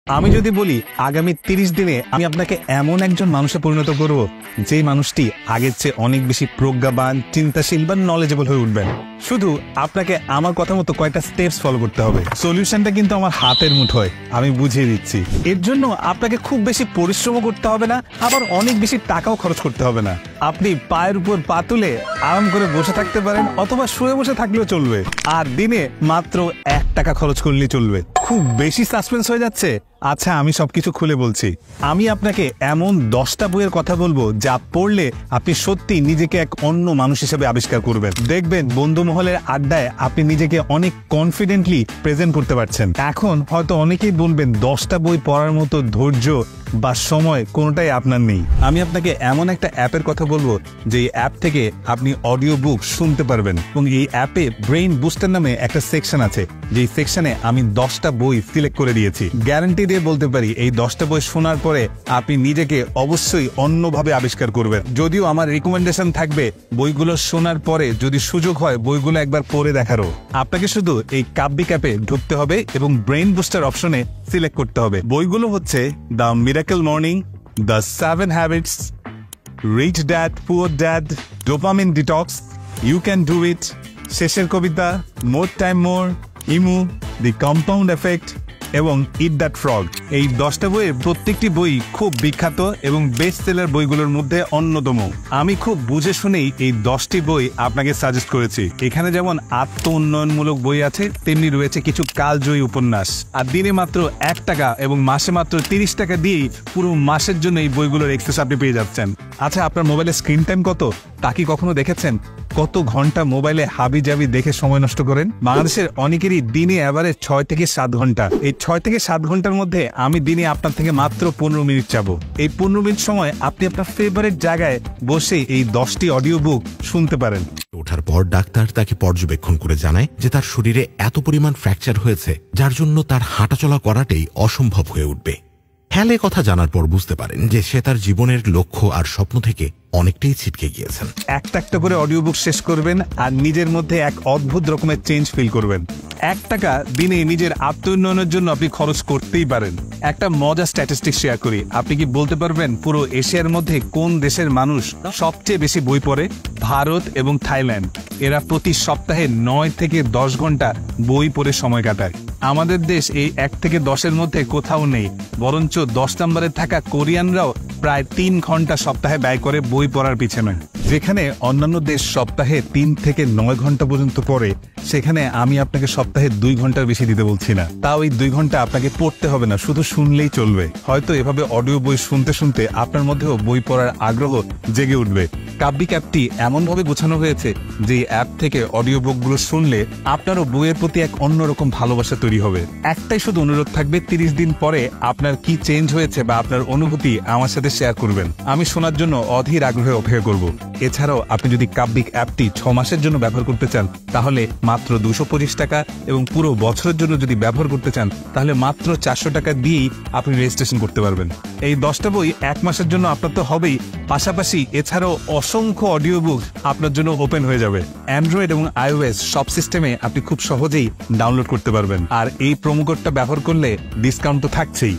আমি যদি বলি আগামী ৩০ দিনে আমি আপনাকে এমন একজন মানুষে পরিণত করব যেই মানুষটি আগের চেয়ে অনেক বেশি প্রজ্ঞাবান, চিন্তাশীল বা নলেজেবল হয়ে উঠবেন। শুধু আপনাকে আমার কথা মতো কয়েকটা স্টেপস ফলো করতে হবে। সলিউশনটা কিন্তু আমার হাতের মুঠোয়, আমি বুঝিয়ে দিচ্ছি। এর জন্য আপনাকে খুব বেশি পরিশ্রমও করতে হবে না, আবার অনেক বেশি টাকাও খরচ করতে হবে না। আপনি পায়ের উপর পা তুলে আরাম করে বসে থাকতে পারেন, অথবা শুয়ে বসে থাকলেও চলবে। আর দিনে মাত্র ১ টাকা খরচ করলেই চলবে। খুব বেশি সাসপেন্স হয়ে যাচ্ছে? আচ্ছা, আমি সবকিছু খুলে বলছি। আমি আপনাকে এমন 10টা বইয়ের কথা বলবো যা পড়লে আপনি সত্যি নিজেকে এক অন্য মানুষ হিসেবে আবিষ্কার করবেন। দেখবেন বন্ধু মহলের আড্ডায় আপনি নিজেকে অনেক কনফিডেন্টলি প্রেজেন্ট করতে পারছেন। এখন হয়তো অনেকেই বলবেন 10টা বই পড়ার মতো ধৈর্য বা সময় কোনোটাই আপনার নেই। আমি আপনাকে এমন একটা অ্যাপের কথা বলবো যে অ্যাপ থেকে আপনি অডিও বুক শুনতে পারবেন, এবং এই অ্যাপে ব্রেইন বুস্টার নামে একটা সেকশন আছে, যেই সেকশনে আমি 10টা বই সিলেক্ট করে দিয়েছি। গ্যারান্টি দিয়ে বলতে পারি এই 10টা বই শোনার পরে আপনি নিজেকে অবশ্যই অন্যভাবে আবিষ্কার করবেন। যদিও আমার রিকমেন্ডেশন থাকবে বইগুলো শোনার পরে যদি সুযোগ হয় বইগুলো একবার পড়ে দেখারও। আপনাকে শুধু এই কাব্যিক অ্যাপে ঢুকতে হবে এবং ব্রেইন বুস্টার অপশনে সিলেক্ট করতে হবে। বইগুলো হচ্ছে the miracle morning, the 7 habits, rich dad poor dad, dopamine detox, you can do it, Shesher Kobita, more time মোর, ইমু, দি কম্পাউন্ড এফেক্ট এবং ইট দ্যাট ফ্রগ। এই 10টা বইয়ের প্রত্যেকটি বই খুব বিখ্যাত এবং বেস্ট সেলার বইগুলোর মধ্যে অন্যতম। আমি খুব বুঝে শুনেই এই 10টি বই আপনাকে সাজেস্ট করেছি। এখানে যেমন আত্ম উন্নয়নমূলক বই আছে, তেমনি রয়েছে কিছু কালজয়ী উপন্যাস। আর দিনে মাত্র 1 টাকা এবং মাসে মাত্র 30 টাকা দিয়েই পুরো মাসের জন্য এই বইগুলোর অ্যাক্সেস আপনি পেয়ে যাচ্ছেন। আচ্ছা, আপনার মোবাইলের স্ক্রিন টাইম কত তা কি কখনো দেখেছেন? কত ঘন্টা মোবাইলে হাবি জাবি দেখে সময় নষ্ট করেন? বাংলাদেশের অনেকেরই দিনে এভারেজ 6 থেকে 7 ঘন্টা। এই 6 থেকে 7 ঘন্টার মধ্যে আমি দিনে আপনার থেকে মাত্র 15 মিনিট চাবো। এই 15 মিনিট সময় আপনি আপনার ফেভারিট জায়গায় বসে এই 10টি অডিও বুক শুনতে পারেন। ওঠার পর ডাক্তার তাকে পর্যবেক্ষণ করে জানায় যে তার শরীরে এত পরিমাণ ফ্র্যাকচার হয়েছে যার জন্য তার হাঁটাচলা করাটাই অসম্ভব হয়ে উঠবে। হ্যালে কথা জানার পর বুঝতে পারেন যে সে তার জীবনের লক্ষ্য আর স্বপ্ন থেকে অনেকটাই ছিটকে গিয়েছেন। একটা একটা করে অডিও বুক শেষ করবেন আর নিজের মধ্যে এক অদ্ভুত রকমের চেঞ্জ ফিল করবেন। 1 টাকা দিনে নিজের আত্ম উন্নয়নের জন্য আপনি খরচ করতেই পারেন। একটা মজার স্ট্যাটিস্টিক্স শেয়ার করি। আপনি কি বলতে পারবেন পুরো এশিয়ার মধ্যে কোন দেশের মানুষ সবচেয়ে বেশি বই পড়ে? ভারত এবং থাইল্যান্ড। এরা প্রতি সপ্তাহে 9 থেকে 10 ঘন্টা বই পড়ে সময় কাটায়। আমাদের দেশ এই 1 থেকে 10-এর মধ্যে কোথাও নেই, বরঞ্চ 10 নম্বরে থাকা কোরিয়ানরাও প্রায় 3 ঘন্টা সপ্তাহে ব্যয় করে বই পড়ার পিছনে। যেখানে অন্যান্য দেশ সপ্তাহে 3 থেকে 9 ঘন্টা পর্যন্ত পড়ে, সেখানে আমি আপনাকে সপ্তাহে 2 ঘন্টার বেশি দিতে বলছি না। তাও এই 2 ঘন্টা আপনাকে পড়তে হবে না, শুধু শুনলেই চলবে। হয়তো এভাবে অডিও বই শুনতে শুনতে আপনার মধ্যেও বই পড়ার আগ্রহ জেগে উঠবে। কাব্যিক অ্যাপটি এমনভাবে গোছানো হয়েছে যে অ্যাপ থেকে অডিও বুকগুলো শুনলে আপনারও বইয়ের প্রতি এক অন্যরকম ভালোবাসা তৈরি হবে। একটাই শুধু অনুরোধ থাকবে, 30 দিন পরে আপনার কি চেঞ্জ হয়েছে বা আপনার অনুভূতি আমার সাথে শেয়ার করবেন। আমি শোনার জন্য অধীর আগ্রহে অপেক্ষা করব। এছাড়াও আপনি যদি কাব্যিক অ্যাপটি 6 মাসের জন্য ব্যবহার করতে চান তাহলে মাত্র 225 টাকা, এবং পুরো বছরের জন্য যদি ব্যবহার করতে চান তাহলে মাত্র 400 টাকা দিয়েই আপনি রেজিস্ট্রেশন করতে পারবেন। এই 10টা বই 1 মাসের জন্য আপনার তো হবেই, পাশাপাশি এছাড়াও অসংখ্য অডিও বুক আপনার জন্য ওপেন হয়ে যাবে। অ্যান্ড্রয়েড এবং iOS সব সিস্টেমে আপনি খুব সহজেই ডাউনলোড করতে পারবেন। আর এই প্রোমো কোডটা ব্যবহার করলে ডিসকাউন্ট তো থাকছেই।